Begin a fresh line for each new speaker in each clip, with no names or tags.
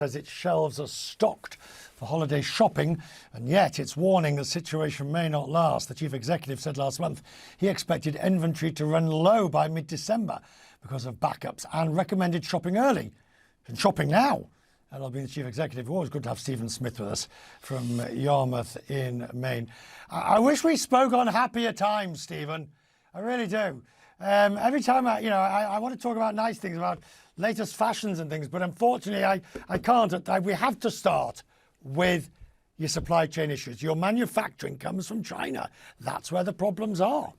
As its shelves are stocked for holiday shopping, and yet it's warning the situation may not last. The chief executive said last month he expected inventory to run low by mid-December because of backups and recommended shopping early and shopping now. That'll be the chief executive. Always good to have Stephen Smith with us from Yarmouth in Maine. I wish we spoke on happier times, Stephen. I really do. Every time I want to talk about nice things, about latest fashions and things, but unfortunately I can't. We have to start with your supply chain issues. Your manufacturing comes from China. That's where the problems are.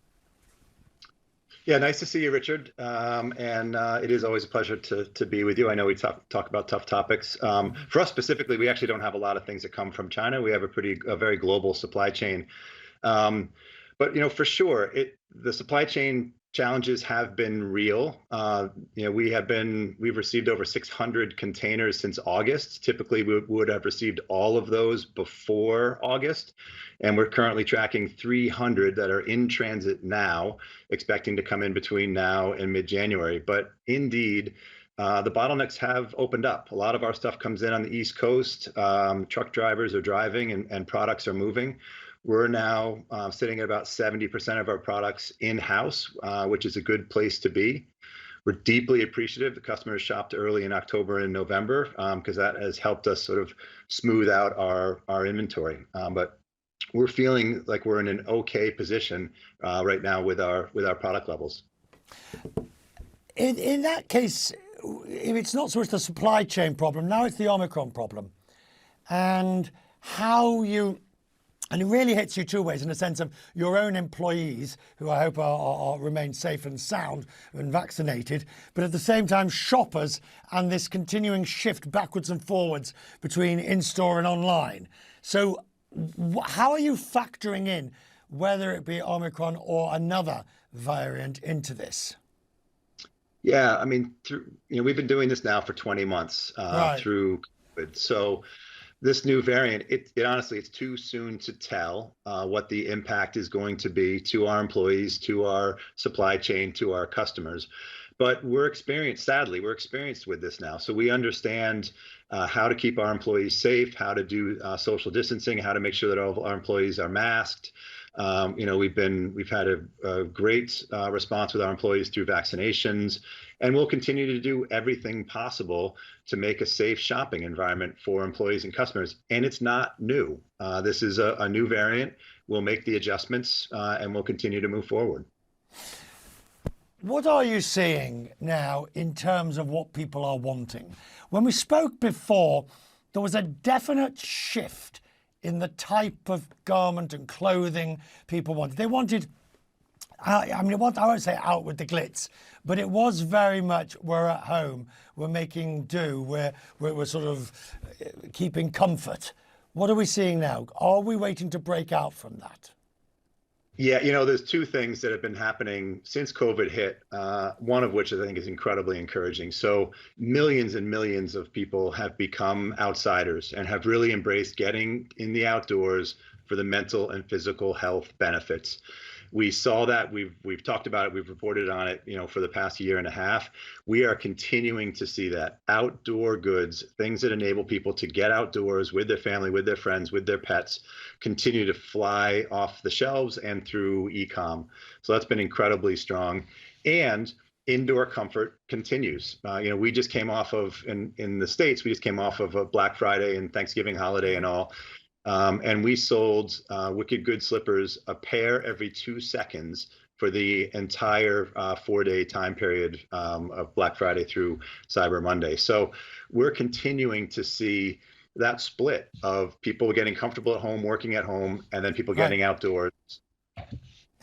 Yeah, nice to see you, Richard. It is always a pleasure to be with you. I know we talk about tough topics. For us specifically, we actually don't have a lot of things that come from China. We have a very global supply chain. But for sure, the supply chain challenges have been real. We've received over 600 containers since August. Typically, we would have received all of those before August, and we're currently tracking 300 that are in transit now, expecting to come in between now and mid-January. But indeed, the bottlenecks have opened up. A lot of our stuff comes in on the East Coast. Truck drivers are driving and products are moving. We're now sitting at about 70% of our products in-house, which is a good place to be. We're deeply appreciative. The customers shopped early in October and November because that has helped us sort of smooth out our inventory. But we're feeling like we're in an okay position right now with our product levels.
In that case, if it's not so much the supply chain problem, now it's the Omicron problem, and it really hits you two ways, in the sense of your own employees, who I hope remain safe and sound and vaccinated, but at the same time shoppers and this continuing shift backwards and forwards between in-store and online. So how are you factoring in, whether it be Omicron or another variant, into this?
Yeah, I mean, we've been doing this now for 20 months through COVID. So this new variant, honestly, it's too soon to tell what the impact is going to be to our employees, to our supply chain, to our customers. But we're experienced with this now. So we understand how to keep our employees safe, how to do social distancing, how to make sure that all of our employees are masked. We've had a great response with our employees through vaccinations, and we'll continue to do everything possible to make a safe shopping environment for employees and customers. And it's not new. This is a new variant. We'll make the adjustments and we'll continue to move forward.
What are you seeing now in terms of what people are wanting? When we spoke before, there was a definite shift in the type of garment and clothing people wanted. They wanted, I won't say out with the glitz, but it was very much, we're at home, we're making do, we're sort of keeping comfort. What are we seeing now? Are we waiting to break out from that?
Yeah, there's two things that have been happening since COVID hit, one of which I think is incredibly encouraging. So millions and millions of people have become outsiders and have really embraced getting in the outdoors for the mental and physical health benefits. We saw that, we've talked about it, we've reported on it, for the past year and a half. We are continuing to see that outdoor goods, things that enable people to get outdoors with their family, with their friends, with their pets, continue to fly off the shelves and through e-com. So that's been incredibly strong. And indoor comfort continues. We just came off of, in the States, we just came off of a Black Friday and Thanksgiving holiday and all. And we sold Wicked Good slippers a pair every 2 seconds for the entire 4-day time period of Black Friday through Cyber Monday. So we're continuing to see that split of people getting comfortable at home, working at home, and then people getting outdoors.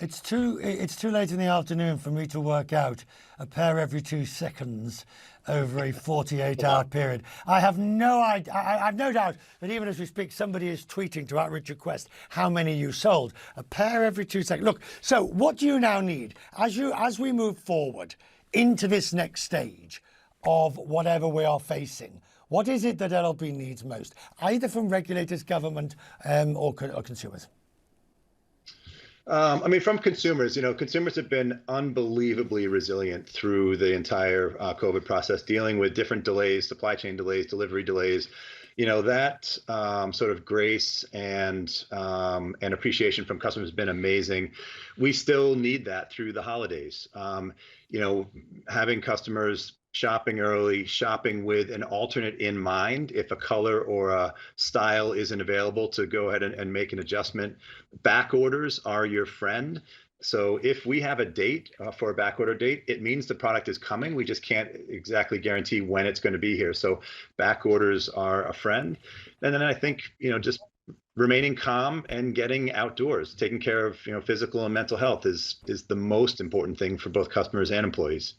It's too late in the afternoon for me to work out a pair every 2 seconds over a 48-hour period. I have no idea. I've no doubt that even as we speak, somebody is tweeting to @Richard Quest how many you sold. A pair every 2 seconds. Look, so what do you now need as we move forward into this next stage of whatever we are facing? What is it that LLB needs most, either from regulators, government, or consumers?
I mean, from consumers, consumers have been unbelievably resilient through the entire COVID process, dealing with different delays, supply chain delays, delivery delays. That sort of grace and appreciation from customers has been amazing. We still need that through the holidays. Having customers shopping early, shopping with an alternate in mind. If a color or a style isn't available, to go ahead and make an adjustment. Back orders are your friend. So if we have a date for a back order date, it means the product is coming. We just can't exactly guarantee when it's going to be here. So back orders are a friend. And then I think, just remaining calm and getting outdoors, taking care of, physical and mental health is the most important thing for both customers and employees.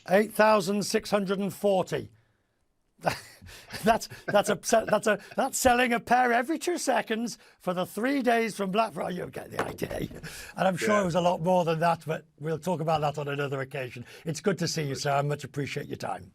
8,640. That's selling a pair every 2 seconds for the 3 days from Black Friday. You get the idea. And I'm sure it was a lot more than that, but we'll talk about that on another occasion. It's good to see you, sir. I much appreciate your time.